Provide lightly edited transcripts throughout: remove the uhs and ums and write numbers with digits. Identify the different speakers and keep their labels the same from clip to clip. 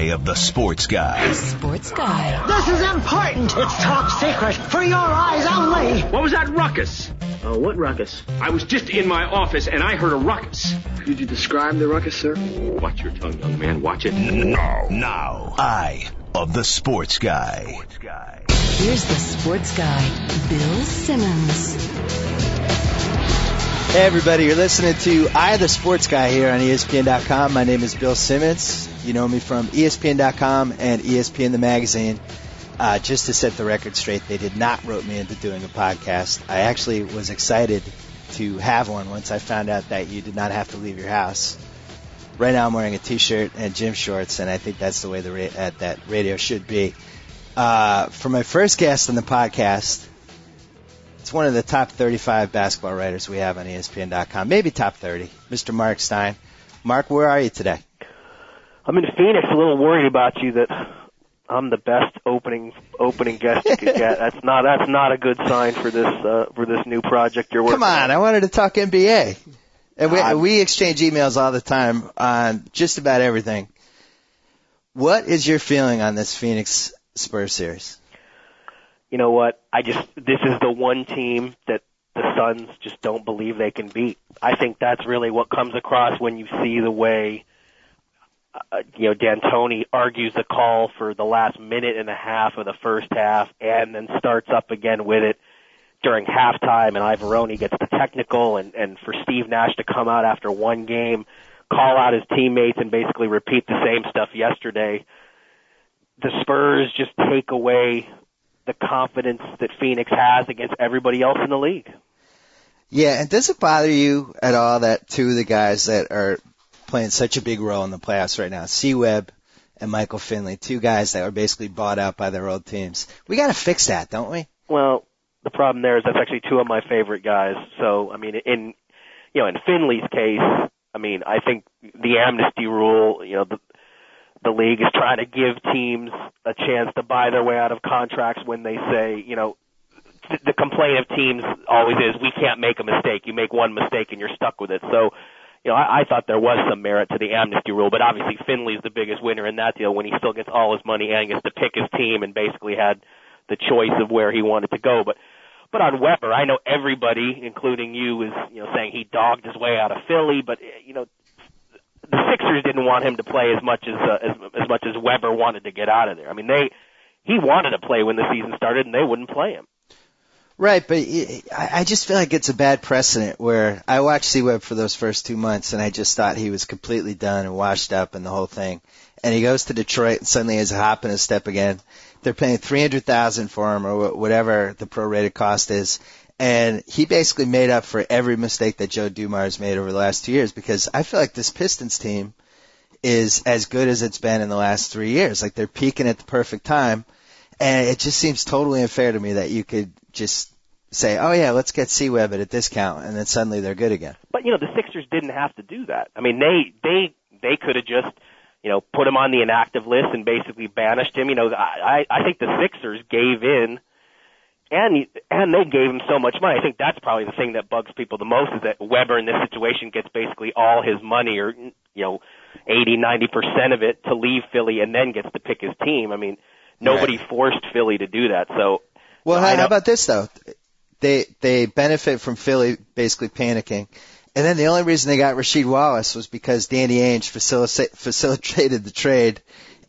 Speaker 1: eye of the sports guy.
Speaker 2: The Sports Guy.
Speaker 3: This is important. It's top secret for your eyes only.
Speaker 4: What was that ruckus?
Speaker 5: Oh, what ruckus?
Speaker 4: I was just in my office and I heard a ruckus.
Speaker 5: Could you describe the ruckus, sir?
Speaker 4: Watch your tongue, young man. Watch it.
Speaker 1: Now, eye of the sports guy.
Speaker 2: Here's the Sports Guy, Bill Simmons.
Speaker 6: Hey everybody, you're listening to Eye of the Sports Guy here on ESPN.com. My name is Bill Simmons. You know me from ESPN.com and ESPN the magazine. Just to set the record straight, they did not rope me into doing a podcast. I actually was excited to have one once I found out that you did not have to leave your house. Right now I'm wearing a t-shirt and gym shorts, and I think that's the way that radio should be. For my first guest on the podcast, it's one of the top 35 basketball writers we have on ESPN.com, maybe top 30, Mr. Marc Stein. Marc, where are you today?
Speaker 7: I'm in Phoenix, a little worried about you that I'm the best opening guest you could get. That's not a good sign for this new project you're working on.
Speaker 6: Come on, I wanted to talk NBA. And we exchange emails all the time on just about everything. What is your feeling on this Phoenix Spurs series?
Speaker 7: You know what? This is the one team that the Suns just don't believe they can beat. I think that's really what comes across when you see the way, D'Antoni argues the call for the last minute and a half of the first half and then starts up again with it during halftime, and Ivoroni gets the technical, and for Steve Nash to come out after one game, call out his teammates and basically repeat the same stuff yesterday. The Spurs just take away the confidence that Phoenix has against everybody else in the league.
Speaker 6: Yeah, and does it bother you at all that two of the guys that are playing such a big role in the playoffs right now, C-Webb and Michael Finley, two guys that were basically bought out by their old teams? We got to fix that, don't we?
Speaker 7: Well, the problem there is that's actually two of my favorite guys. So, I mean, in Finley's case, I mean, I think the amnesty rule, the league is trying to give teams a chance to buy their way out of contracts when they say, the complaint of teams always is, we can't make a mistake. You make one mistake and you're stuck with it. So, I thought there was some merit to the amnesty rule, but obviously Finley's the biggest winner in that deal when he still gets all his money and gets to pick his team and basically had the choice of where he wanted to go. But on Weber, I know everybody, including you, is saying he dogged his way out of Philly, but the Sixers didn't want him to play as much as Weber wanted to get out of there. I mean, he wanted to play when the season started, and they wouldn't play him.
Speaker 6: Right, but I just feel like it's a bad precedent where I watched C-Webb for those first 2 months, and I just thought he was completely done and washed up and the whole thing. And he goes to Detroit and suddenly has a hop and a step again. They're paying $300,000 for him or whatever the prorated cost is. And he basically made up for every mistake that Joe Dumars made over the last 2 years, because I feel like this Pistons team is as good as it's been in the last 3 years. Like, they're peaking at the perfect time. And it just seems totally unfair to me that you could just say, oh, yeah, let's get C-Webb at a discount, and then suddenly they're good again.
Speaker 7: But, the Sixers didn't have to do that. I mean, they could have just, put him on the inactive list and basically banished him. I think the Sixers gave in, and they gave him so much money. I think that's probably the thing that bugs people the most, is that Weber in this situation gets basically all his money, or 80-90% of it, to leave Philly and then gets to pick his team. I mean, nobody forced Philly to do that. So,
Speaker 6: well, how about this though? They benefit from Philly basically panicking. And then the only reason they got Rasheed Wallace was because Danny Ainge facilitated the trade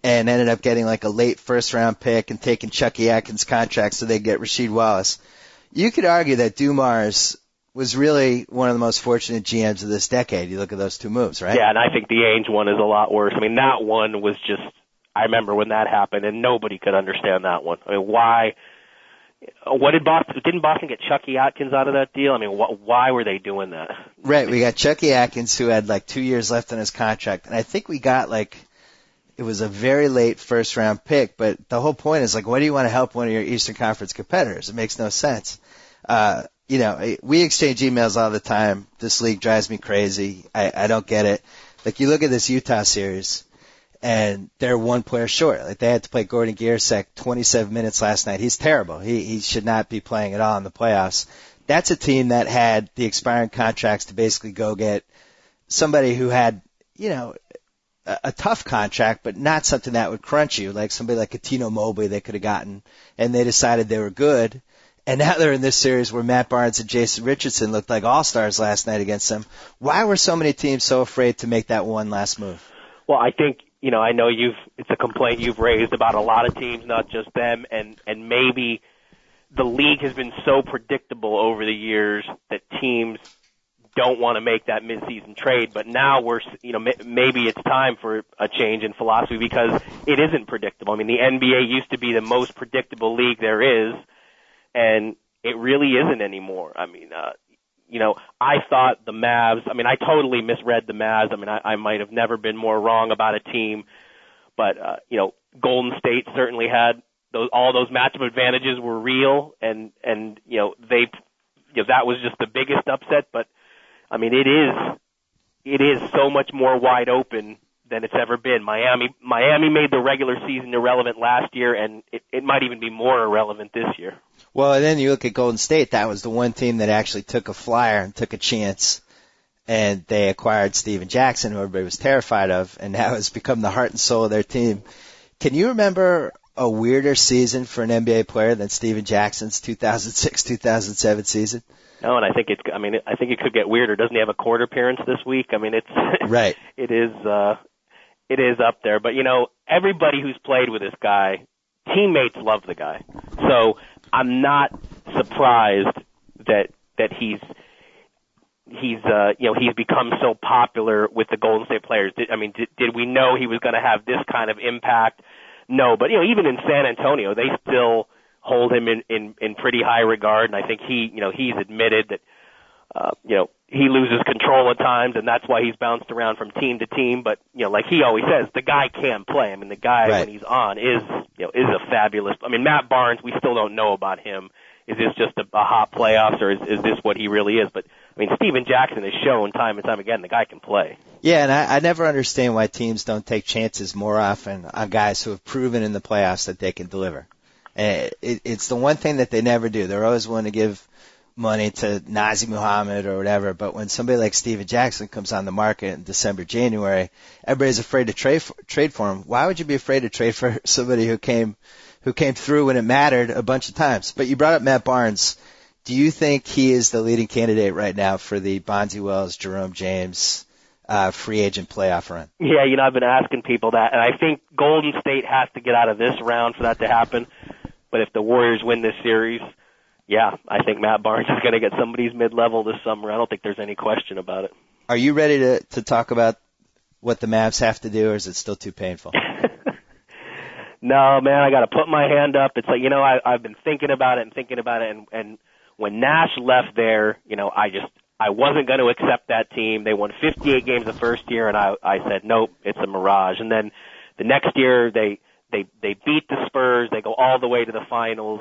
Speaker 6: and ended up getting like a late first-round pick and taking Chucky Atkins' contract so they get Rasheed Wallace. You could argue that Dumars was really one of the most fortunate GMs of this decade. You look at those two moves, right?
Speaker 7: Yeah, and I think the Ainge one is a lot worse. I mean, that one was just, I remember when that happened, and nobody could understand that one. I mean, why? Didn't Boston get Chucky Atkins out of that deal? I mean, why were they doing that?
Speaker 6: Right, we got Chucky Atkins, who had like 2 years left on his contract, and I think we got it was a very late first round pick, but the whole point is why do you want to help one of your Eastern Conference competitors? It makes no sense. We exchange emails all the time. This league drives me crazy. I don't get it. You look at this Utah series, and they're one player short. They had to play Gordon Gierczak 27 minutes last night. He's terrible. He should not be playing at all in the playoffs. That's a team that had the expiring contracts to basically go get somebody who had, a tough contract, but not something that would crunch you, like somebody like a Tino Mobley they could have gotten, and they decided they were good. And now they're in this series where Matt Barnes and Jason Richardson looked like all-stars last night against them. Why were so many teams so afraid to make that one last move?
Speaker 7: Well, I think, I know it's a complaint you've raised about a lot of teams, not just them, and maybe the league has been so predictable over the years that teams don't want to make that midseason trade, but now maybe it's time for a change in philosophy because it isn't predictable. I mean, the NBA used to be the most predictable league there is, and it really isn't anymore. I mean, I thought the Mavs, I totally misread the Mavs. I might have never been more wrong about a team, but, Golden State certainly had all those matchup advantages were real, and that was just the biggest upset, but it is so much more wide open than it's ever been. Miami made the regular season irrelevant last year, and it might even be more irrelevant this year.
Speaker 6: Well, and then you look at Golden State. That was the one team that actually took a flyer and took a chance, and they acquired Steven Jackson, who everybody was terrified of, and now has become the heart and soul of their team. Can you remember a weirder season for an NBA player than Steven Jackson's 2006-2007 season?
Speaker 7: No, and I think it could get weirder. Doesn't he have a court appearance this week? It's
Speaker 6: right.
Speaker 7: It is up there. But everybody who's played with this guy, teammates love the guy. So I'm not surprised that he's become so popular with the Golden State players. Did we know he was going to have this kind of impact? No, but even in San Antonio, they still hold him in pretty high regard, and I think he's admitted that he loses control at times, and that's why he's bounced around from team to team. But like he always says, the guy can play. The guy
Speaker 6: right.
Speaker 7: when he's on is a fabulous. Matt Barnes, we still don't know about him. Is this just a hot playoffs, or is this what he really is? But Steven Jackson has shown time and time again the guy can play.
Speaker 6: Yeah, and I never understand why teams don't take chances more often on guys who have proven in the playoffs that they can deliver. It's the one thing that they never do. They're always willing to give money to Nazi Muhammad or whatever, but when somebody like Steven Jackson comes on the market in December, January, everybody's afraid to trade for him. Why would you be afraid to trade for somebody who came through when it mattered a bunch of times? But you brought up Matt Barnes. Do you think he is the leading candidate right now for the Bonzi Wells, Jerome James free agent playoff run?
Speaker 7: Yeah, I've been asking people that, and I think Golden State has to get out of this round for that to happen. But if the Warriors win this series, yeah, I think Matt Barnes is going to get somebody's mid-level this summer. I don't think there's any question about it.
Speaker 6: Are you ready to talk about what the Mavs have to do, or is it still too painful?
Speaker 7: No, man, I got to put my hand up. It's like, I've been thinking about it, and when Nash left there, I wasn't going to accept that team. They won 58 games the first year, and I said, nope, it's a mirage. And then the next year, they beat the Spurs. They go all the way to the finals.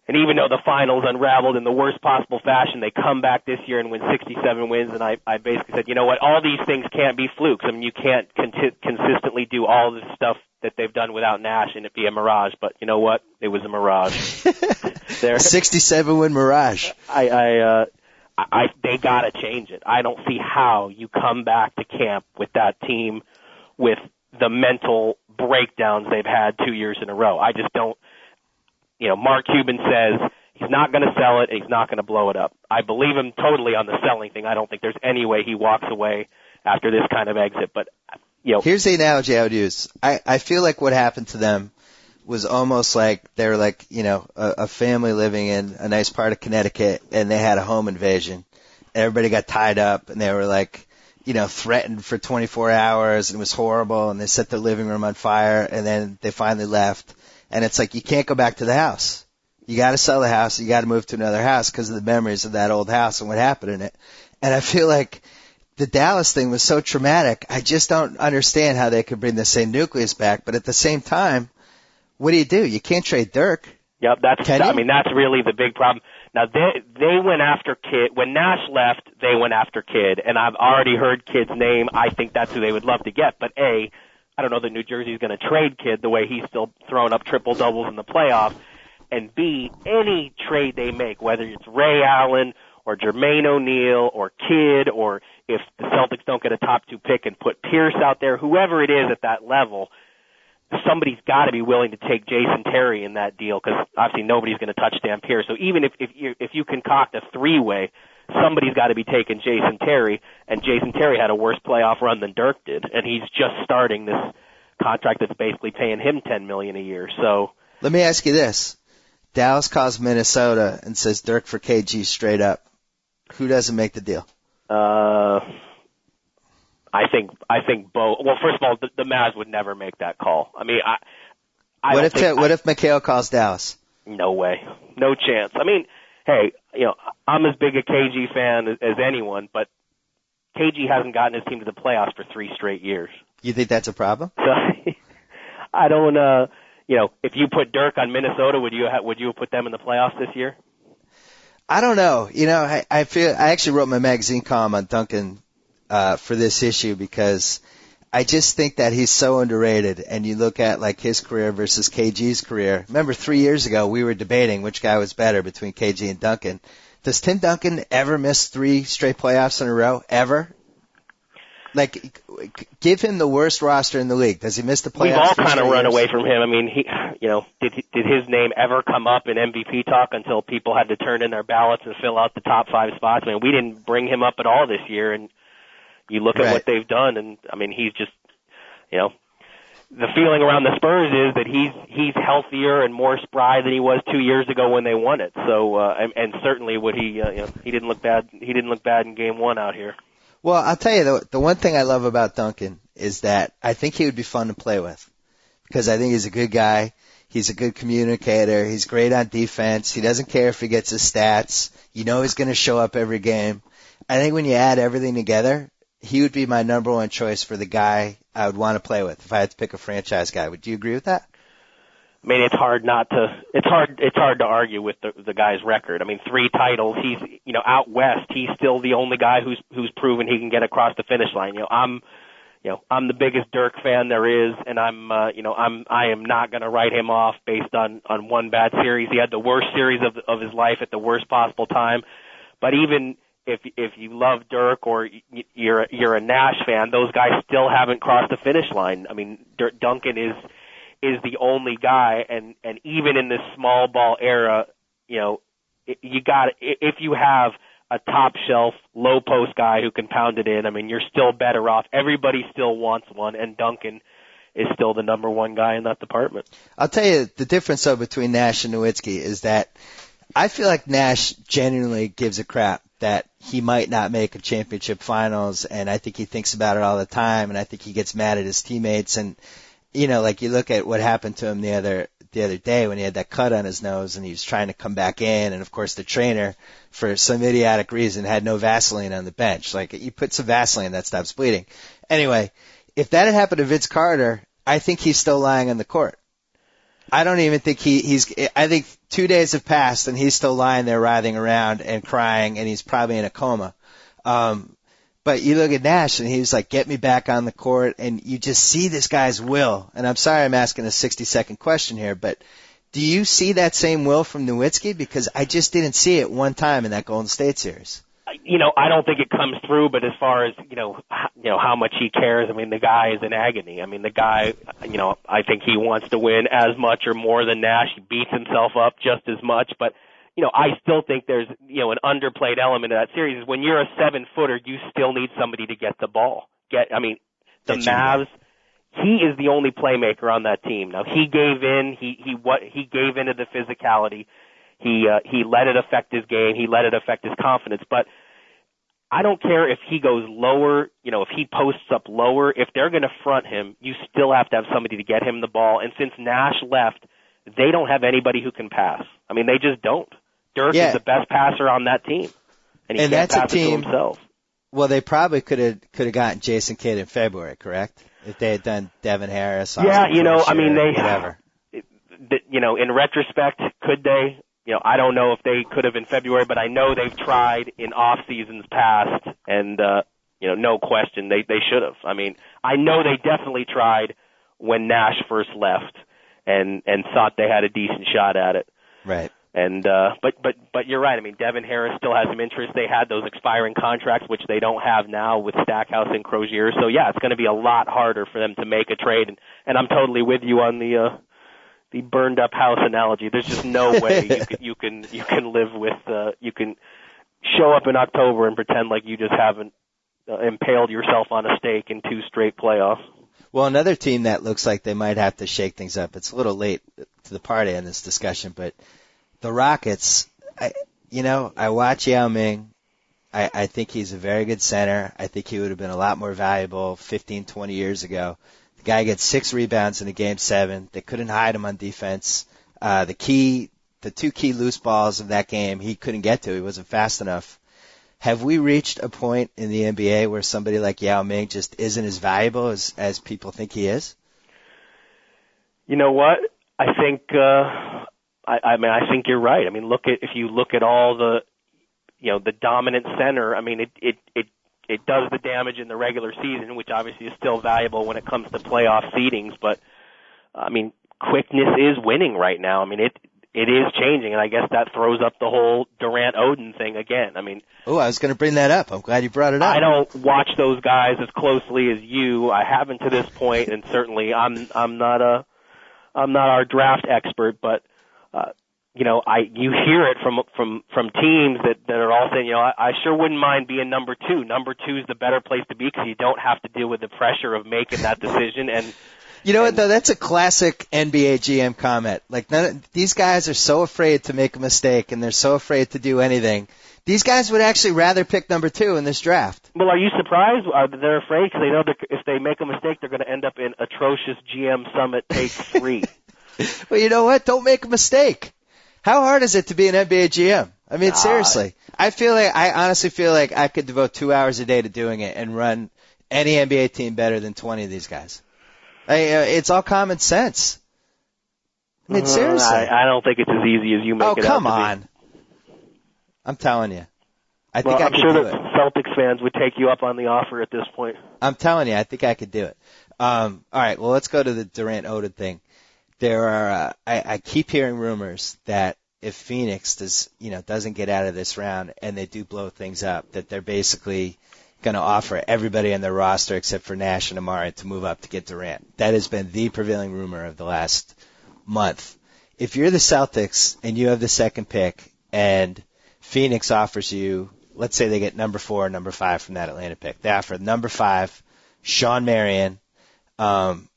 Speaker 7: And even though the finals unraveled in the worst possible fashion, they come back this year and win 67 wins. And I basically said, you know what, all these things can't be flukes. You can't consistently do all this stuff that they've done without Nash and it be a mirage. But you know what? It was a mirage.
Speaker 6: 67-win mirage.
Speaker 7: They got to change it. I don't see how you come back to camp with that team with the mental breakdowns they've had 2 years in a row. I just don't. Mark Cuban says he's not going to sell it and he's not going to blow it up. I believe him totally on the selling thing. I don't think there's any way he walks away after this kind of exit. But,
Speaker 6: here's the analogy I would use. I feel like what happened to them was almost like they're like, a family living in a nice part of Connecticut and they had a home invasion. Everybody got tied up and they were like, threatened for 24 hours and it was horrible and they set their living room on fire and then they finally left. And it's like you can't go back to the house. You got to sell the house. You got to move to another house because of the memories of that old house and what happened in it. And I feel like the Dallas thing was so traumatic. I just don't understand how they could bring the same nucleus back. But at the same time, what do? You can't trade Dirk.
Speaker 7: Yep, that's really the big problem. Now they went after Kidd. When Nash left, they went after Kidd, and I've already heard Kidd's name. I think that's who they would love to get. But I don't know that New Jersey's going to trade Kidd the way he's still throwing up triple doubles in the playoffs. And B, any trade they make, whether it's Ray Allen or Jermaine O'Neal or Kidd, or if the Celtics don't get a top 2 pick and put Pierce out there, whoever it is at that level, somebody's got to be willing to take Jason Terry in that deal, because obviously nobody's going to touch Dan Pierce. So even if you concoct a 3-way, somebody's got to be taking Jason Terry, and Jason Terry had a worse playoff run than Dirk did, and he's just starting this contract that's basically paying him $10 million a year. So
Speaker 6: let me ask you this. Dallas calls Minnesota and says Dirk for KG straight up. Who doesn't make the deal?
Speaker 7: I think both. Well, first of all, the Mavs would never make that call. I mean,
Speaker 6: what if Mikhail calls Dallas?
Speaker 7: No way, no chance. I mean, hey, I'm as big a KG fan as anyone, but KG hasn't gotten his team to the playoffs for 3 straight years.
Speaker 6: You think that's a problem?
Speaker 7: So, I don't. If you put Dirk on Minnesota, would you have put them in the playoffs this year?
Speaker 6: I don't know. I actually wrote my magazine column on Duncan for this issue because I just think that he's so underrated. And you look at like his career versus KG's career. Remember 3 years ago we were debating which guy was better between KG and Duncan. Does Tim Duncan ever miss 3 straight playoffs in a row? Ever? Like, give him the worst roster in the league. Does he miss the playoffs?
Speaker 7: We've all kind of run away from him. I mean, did his name ever come up in MVP talk until people had to turn in their ballots and fill out the top 5 spots? I mean, we didn't bring him up at all this year, and you look at what they've done, and I mean, he's just, the feeling around the Spurs is that he's healthier and more spry than he was 2 years ago when they won it. So, and certainly he didn't look bad. He didn't look bad in Game 1 out here.
Speaker 6: Well, I'll tell you, the one thing I love about Duncan is that I think he would be fun to play with because I think he's a good guy. He's a good communicator. He's great on defense. He doesn't care if he gets his stats. He's going to show up every game. I think when you add everything together, he would be my number 1 choice for the guy I would want to play with if I had to pick a franchise guy. Would you agree with that?
Speaker 7: I mean, it's hard to argue with the guy's record. I mean, 3 titles. He's, out west, he's still the only guy who's proven he can get across the finish line. I'm the biggest Dirk fan there is, and I am not going to write him off based on one bad series. He had the worst series of his life at the worst possible time. But even if you love Dirk or you're a Nash fan, those guys still haven't crossed the finish line. I mean, Duncan is the only guy, and even in this small ball era, if you have a top shelf, low post guy who can pound it in, I mean, you're still better off. Everybody still wants one, and Duncan is still the number 1 guy in that department.
Speaker 6: I'll tell you the difference though between Nash and Nowitzki is that I feel like Nash genuinely gives a crap that he might not make a championship finals, and I think he thinks about it all the time, and I think he gets mad at his teammates, and like you look at what happened to him the other day when he had that cut on his nose and he was trying to come back in, and of course the trainer, for some idiotic reason, had no Vaseline on the bench. Like, you put some Vaseline, that stops bleeding. Anyway, if that had happened to Vince Carter, I think he's still lying on the court. I don't even think I think 2 days have passed and he's still lying there writhing around and crying, and he's probably in a coma. But you look at Nash, and he was like, get me back on the court, and you just see this guy's will. And I'm sorry I'm asking a 60-second question here, but do you see that same will from Nowitzki? Because I just didn't see it one time in that Golden State series.
Speaker 7: I don't think it comes through, but as far as, how much he cares, I mean, the guy is in agony. I mean, the guy, I think he wants to win as much or more than Nash. He beats himself up just as much, but I still think there's, an underplayed element of that series is when you're a 7-footer, you still need somebody to get the ball. The Mavs, he is the only playmaker on that team. Now, he gave in, he gave into the physicality. He let it affect his game. He let it affect his confidence. But I don't care if he goes lower, if he posts up lower, if they're going to front him, you still have to have somebody to get him the ball. And since Nash left, they don't have anybody who can pass. I mean, they just don't. Dirk is the best passer on that team, and he can't pass it to himself.
Speaker 6: Well, they probably could have gotten Jason Kidd in February, correct? If they had done Devin Harris.
Speaker 7: Whatever. In retrospect, could they? I don't know if they could have in February, but I know they've tried in off seasons past, and no question they should have. I mean, I know they definitely tried when Nash first left, and thought they had a decent shot at it.
Speaker 6: Right.
Speaker 7: And but you're right. I mean, Devin Harris still has some interest. They had those expiring contracts, which they don't have now with Stackhouse and Crozier. So yeah, it's going to be a lot harder for them to make a trade. And I'm totally with you on the burned up house analogy. There's just no way you can live with you can show up in October and pretend like you just haven't impaled yourself on a stake in 2 straight playoffs.
Speaker 6: Well, another team that looks like they might have to shake things up. It's a little late to the party in this discussion, but the Rockets, I watch Yao Ming. I think he's a very good center. I think he would have been a lot more valuable 15, 20 years ago. The guy gets 6 rebounds in the Game 7. They couldn't hide him on defense. The 2 key loose balls of that game he couldn't get to. He wasn't fast enough. Have we reached a point in the NBA where somebody like Yao Ming just isn't as valuable as people think he is?
Speaker 7: You know what? I think I think you're right. I mean, if you look at all the the dominant center, I mean it does the damage in the regular season, which obviously is still valuable when it comes to playoff seedings, but I mean, quickness is winning right now. I mean, it is changing, and I guess that throws up the whole Durant-Oden thing again. I mean,
Speaker 6: I was going to bring that up. I'm glad you brought it up.
Speaker 7: I don't watch those guys as closely as you. I haven't to this point, and certainly I'm not our draft expert, but you hear it from teams that are all saying, I sure wouldn't mind being number 2. Number 2 is the better place to be because you don't have to deal with the pressure of making that decision. And
Speaker 6: you know what, though? That's a classic NBA GM comment. Like, these guys are so afraid to make a mistake, and they're so afraid to do anything. These guys would actually rather pick number 2 in this draft.
Speaker 7: Well, are you surprised? They're afraid because they know that if they make a mistake, they're going to end up in atrocious GM Summit Take 3.
Speaker 6: Well, you know what? Don't make a mistake. How hard is it to be an NBA GM? I mean, seriously. I honestly feel like I could devote 2 hours a day to doing it and run any NBA team better than 20 of these guys. It's all common sense. I mean, seriously.
Speaker 7: I don't think it's as easy as you make it out to be.
Speaker 6: Oh, come on. I'm telling you. I'm
Speaker 7: sure that Celtics fans would take you up on the offer at this point.
Speaker 6: I'm telling you, I think I could do it. All right, well, let's go to the Durant-Oden thing. There are I keep hearing rumors that if Phoenix doesn't get out of this round and they do blow things up, that they're basically going to offer everybody on their roster except for Nash and Amari to move up to get Durant. That has been the prevailing rumor of the last month. If you're the Celtics and you have the second pick and Phoenix offers you, let's say they get number 4 or number 5 from that Atlanta pick. They offer number 5, Sean Marion, and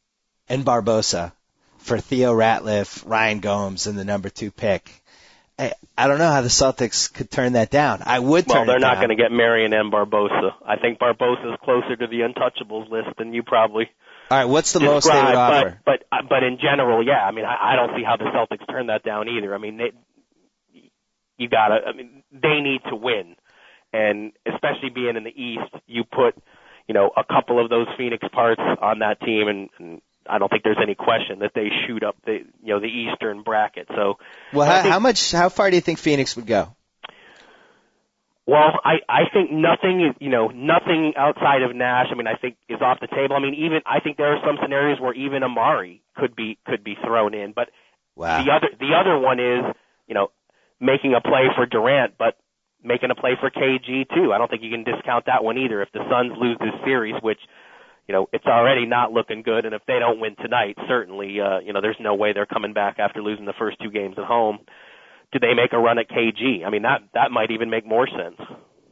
Speaker 6: Barbosa for Theo Ratliff, Ryan Gomes, and the number 2 pick. I don't know how the Celtics could turn that down. I would turn it down.
Speaker 7: Well, they're not going to get Marion and Barbosa. I think Barbosa is closer to the untouchables list than you probably.
Speaker 6: All right, what's the most they would offer?
Speaker 7: But in general, yeah. I mean, I don't see how the Celtics turn that down either. I mean, they need to win, and especially being in the East, you put a couple of those Phoenix parts on that team, and I don't think there's any question that they shoot up the Eastern bracket. So,
Speaker 6: well, how far do you think Phoenix would go?
Speaker 7: Well, I think nothing outside of Nash. I mean, I think is off the table. I mean, I think there are some scenarios where even Amari could be thrown in. But
Speaker 6: wow.
Speaker 7: The other one is making a play for Durant, but making a play for KG too. I don't think you can discount that one either. If the Suns lose this series, which it's already not looking good, and if they don't win tonight, certainly, there's no way they're coming back after losing the first 2 games at home. Do they make a run at KG? I mean, that might even make more sense.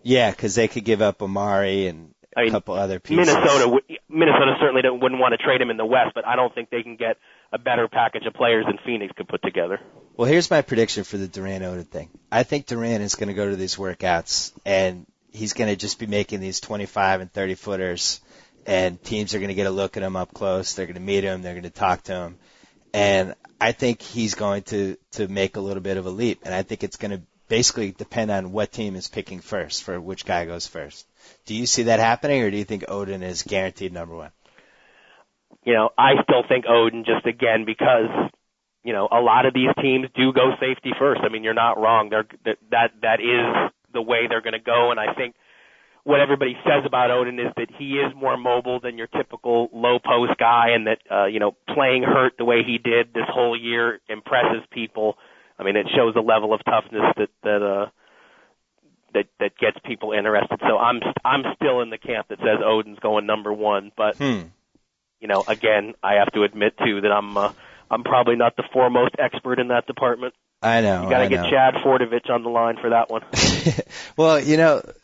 Speaker 6: Yeah, because they could give up Amari and a couple other pieces.
Speaker 7: Minnesota certainly wouldn't want to trade him in the West, but I don't think they can get a better package of players than Phoenix could put together.
Speaker 6: Well, here's my prediction for the Durant-Oden thing. I think Durant is going to go to these workouts, and he's going to just be making these 25 and 30-footers, and teams are going to get a look at him up close. They're going to meet him. They're going to talk to him. And I think he's going to make a little bit of a leap, and I think it's going to basically depend on what team is picking first for which guy goes first. Do you see that happening, or do you think Oden is guaranteed number 1?
Speaker 7: I still think Oden just again because, a lot of these teams do go safety first. I mean, you're not wrong. That is the way they're going to go, and I think what everybody says about Oden is that he is more mobile than your typical low post guy, and that playing hurt the way he did this whole year impresses people. I mean, it shows a level of toughness that gets people interested. So I'm still in the camp that says Odin's going number 1, but again, I have to admit too that I'm probably not the foremost expert in that department.
Speaker 6: I know.
Speaker 7: You got to get Chad Fordovich on the line for that one.
Speaker 6: Well,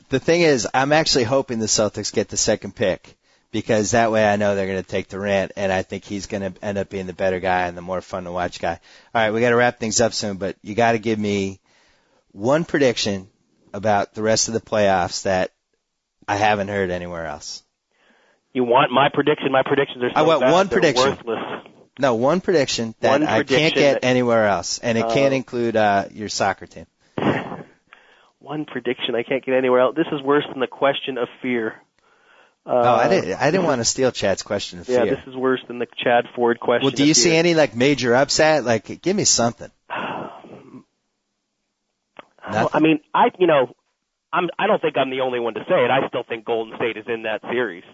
Speaker 6: the thing is, I'm actually hoping the Celtics get the second pick, because that way I know they're going to take Durant, and I think he's going to end up being the better guy and the more fun to watch guy. All right, we got to wrap things up soon, but you got to give me one prediction about the rest of the playoffs that I haven't heard anywhere else.
Speaker 7: You want my prediction? My predictions are so
Speaker 6: I want
Speaker 7: bad,
Speaker 6: one
Speaker 7: they're
Speaker 6: prediction.
Speaker 7: Worthless.
Speaker 6: No, one prediction that I can't get anywhere else, and it can't include your soccer team.
Speaker 7: One prediction I can't get anywhere else. This is worse than the question of fear.
Speaker 6: I didn't want to steal Chad's question of fear.
Speaker 7: Yeah, this is worse than the Chad Ford question.
Speaker 6: Well, do you see any major upset? Give me something.
Speaker 7: I mean, I don't think I'm the only one to say it. I still think Golden State is in that series.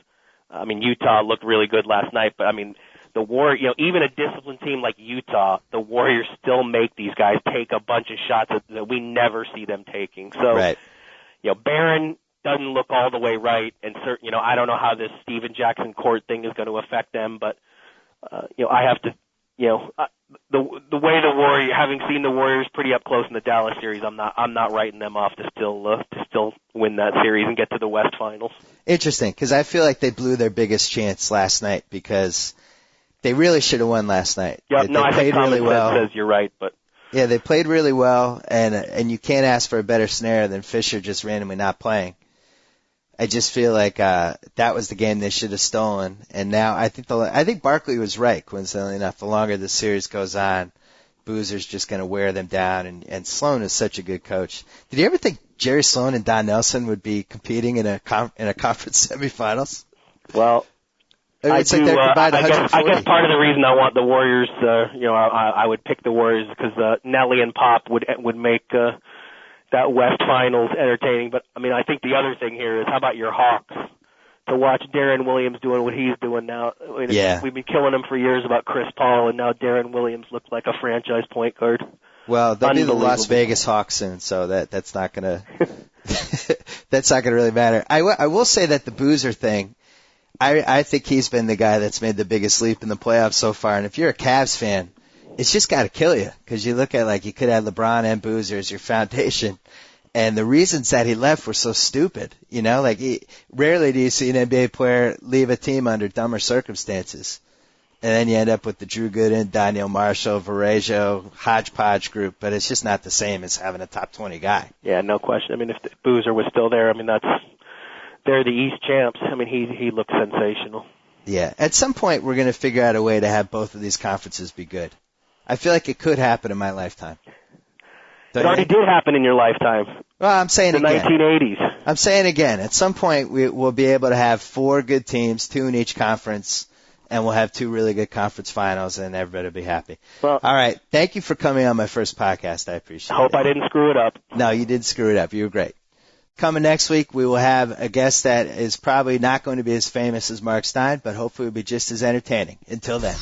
Speaker 7: I mean, Utah looked really good last night, but I mean, the Warriors, even a disciplined team like Utah, the Warriors still make these guys take a bunch of shots that we never see them taking. So,
Speaker 6: right.
Speaker 7: Barron doesn't look all the way right, and I don't know how this Steven Jackson Court thing is going to affect them, but I have to, the way the Warriors, having seen the Warriors pretty up close in the Dallas series, I'm not writing them off to still win that series and get to the West Finals.
Speaker 6: Interesting, because I feel like they blew their biggest chance last night, because they really should have won last night.
Speaker 7: Yeah,
Speaker 6: they played really well.
Speaker 7: Says you're right, but
Speaker 6: yeah, they played really well, and you can't ask for a better scenario than Fisher just randomly not playing. I just feel like that was the game they should have stolen, and now I think Barkley was right. Coincidentally enough, the longer the series goes on, Boozer's just going to wear them down, and Sloan is such a good coach. Did you ever think Jerry Sloan and Don Nelson would be competing in a conference semifinals?
Speaker 7: Well, I guess part of the reason I want the Warriors, I would pick the Warriors because Nelly and Pop would make that West Finals entertaining. But I mean, I think the other thing here is, how about your Hawks? To watch Darren Williams doing what he's doing now. I mean,
Speaker 6: yeah.
Speaker 7: We've been killing him for years about Chris Paul, and now Darren Williams looks like a franchise point guard.
Speaker 6: Well, they'll be the Las Vegas Hawks soon, so that's not gonna that's not gonna really matter. I will say that the Boozer thing, I think he's been the guy that's made the biggest leap in the playoffs so far. And if you're a Cavs fan, it's just got to kill you, because you look at you could have LeBron and Boozer as your foundation, and the reasons that he left were so stupid. Rarely do you see an NBA player leave a team under dumber circumstances, and then you end up with the Drew Gooden, Daniel Marshall, Varejao, hodgepodge group. But it's just not the same as having a top 20 guy.
Speaker 7: Yeah, no question. I mean, if Boozer was still there, I mean, they're the East champs. I mean, he looks sensational.
Speaker 6: Yeah, at some point we're going to figure out a way to have both of these conferences be good. I feel like it could happen in my lifetime.
Speaker 7: It already did happen in your lifetime.
Speaker 6: Well, I'm saying
Speaker 7: the
Speaker 6: again.
Speaker 7: 1980s.
Speaker 6: I'm saying again. At some point, we'll be able to have 4 good teams, 2 in each conference, and we'll have 2 really good conference finals, and everybody will be happy.
Speaker 7: Well,
Speaker 6: all right. Thank you for coming on my first podcast. I appreciate it.
Speaker 7: I hope I didn't screw it up.
Speaker 6: No, you did screw it up. You were great. Coming next week, we will have a guest that is probably not going to be as famous as Marc Stein, but hopefully will be just as entertaining. Until then.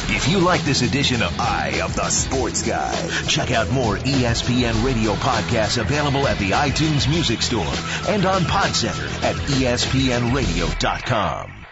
Speaker 1: If you like this edition of Eye of the Sports Guy, check out more ESPN radio podcasts available at the iTunes Music Store and on PodCenter at ESPNRadio.com.